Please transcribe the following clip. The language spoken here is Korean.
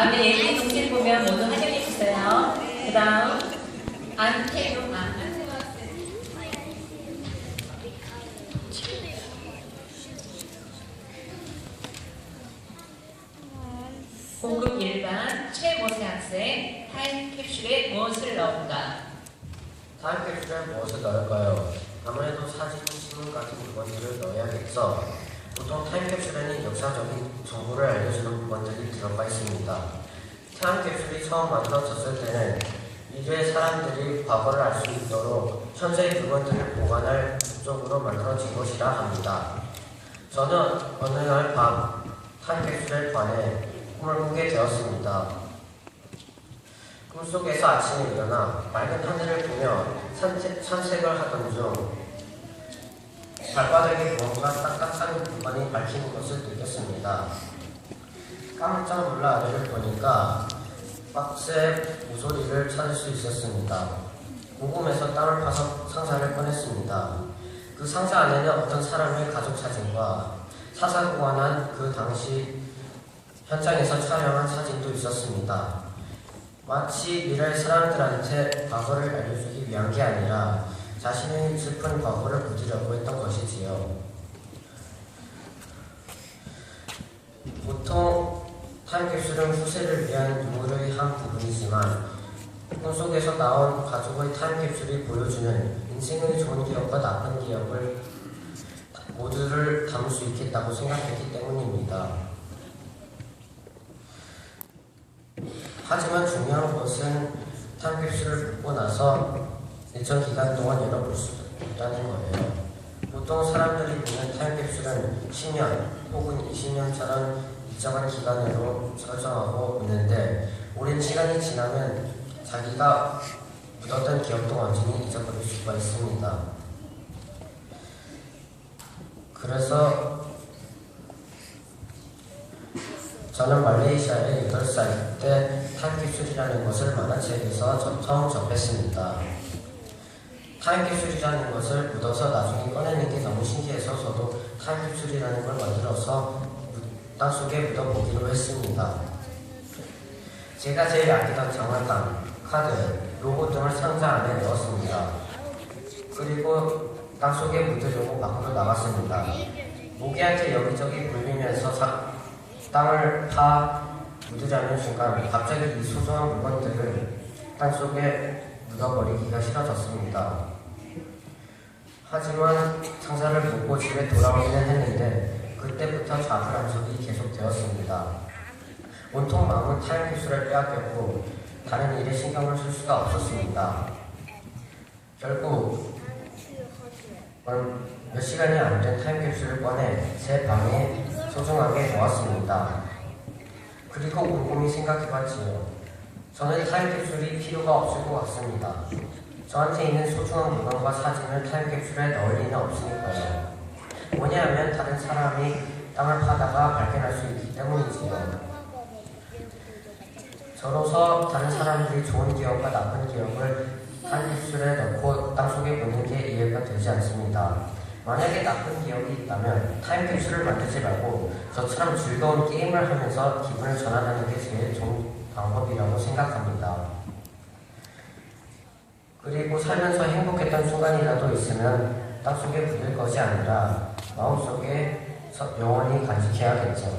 다음에 예비 동생 보면 모두 확인해 주세요. 그 다음 안태용 고급 일반 최모세 학생 타임캡슐에 무엇을 넣을까? 타임캡슐에 무엇을 넣을까요? 아무래도 사진, 신문 같은 물건들을 넣어야겠죠. 보통 타임캡슐에는 역사적인 정보를 알려주는 물건들이 들어가 있습니다. 타임캡슐이 처음 만들어졌을 때는 미래의 사람들이 과거를 알 수 있도록 현재의 물건들을 보관할 목적으로 만들어진 것이라 합니다. 저는 어느 날 밤 타임캡슐에 관해 꿈을 꾸게 되었습니다. 꿈속에서 아침에 일어나 맑은 하늘을 보며 산책을 하던 중 발바닥에 무언가 딱딱한 물건이 밝히는 것을 느꼈습니다. 깜짝 놀라 아래를 보니까 박스에 모서리를 찾을 수 있었습니다. 궁금해서 땅을 파서 상자를 꺼냈습니다. 그 상자 안에는 어떤 사람의 가족 사진과 사사고가 난 그 당시 현장에서 촬영한 사진도 있었습니다. 마치 미래의 사람들한테 과거를 알려주기 위한 게 아니라 자신의 슬픈 과거를 묻으려고 했던 것이지요. 보통 타임캡슐은 후세를 위한 유물의 한 부분이지만 꿈속에서 나온 가족의 타임캡슐이 보여주는 인생의 좋은 기억과 나쁜 기억을 모두를 담을 수 있겠다고 생각했기 때문입니다. 하지만 중요한 것은 타임캡슐을 붓고 나서 일정 기간 동안 열어볼 수 있다는 거예요. 보통 사람들이 묻는 타임캡슐은 10년 혹은 20년처럼 일정한 기간으로 설정하고 묻는데 오랜 시간이 지나면 자기가 묻었던 기억도 완전히 잊어버릴 수가 있습니다. 그래서 저는 말레이시아에 8살 때 타임캡슐이라는 것을 만화책에서 처음 접했습니다. 타임캡슐이라는 것을 묻어서 나중에 꺼내는 게 너무 신기해서 저도 타임캡슐이라는 걸 만들어서 땅속에 묻어보기로 했습니다. 제가 제일 아끼던 장난감, 카드, 로고 등을 상자 안에 넣었습니다. 그리고 땅속에 묻으려고 밖으로 나갔습니다. 모기한테 여기저기 굴리면서 땅을 묻으려는 순간 갑자기 이 소중한 물건들을 땅속에 묻어버리기가 싫어졌습니다. 하지만 상자를 보고 집에 돌아오기는 했는데 그때부터 좌불안석이 계속되었습니다. 온통 마음은 타임캡슐을 빼앗겼고 다른 일에 신경을 쓸 수가 없었습니다. 결국 몇 시간이 안 된 타임캡슐을 꺼내 제 방에 소중하게 놓았습니다. 그리고 곰곰이 생각해봤지요. 저는 타임캡슐이 필요가 없을 것 같습니다. 저한테 있는 소중한 물건과 사진을 타임캡슐에 넣을 리는 없으니까요. 뭐냐면 다른 사람이 땅을 파다가 발견할 수 있기 때문이지요. 저로서 다른 사람들이 좋은 기억과 나쁜 기억을 타임캡슐에 넣고 땅속에 묻는 게 이해가 되지 않습니다. 만약에 나쁜 기억이 있다면 타임캡슐을 만들지 말고 저처럼 즐거운 게임을 하면서 기분을 전환하는 게 제일 좋은 방법이라고 생각합니다. 그리고 살면서 행복했던 순간이라도 있으면 땅속에 묻을 것이 아니라 마음속에 영원히 간직해야겠죠.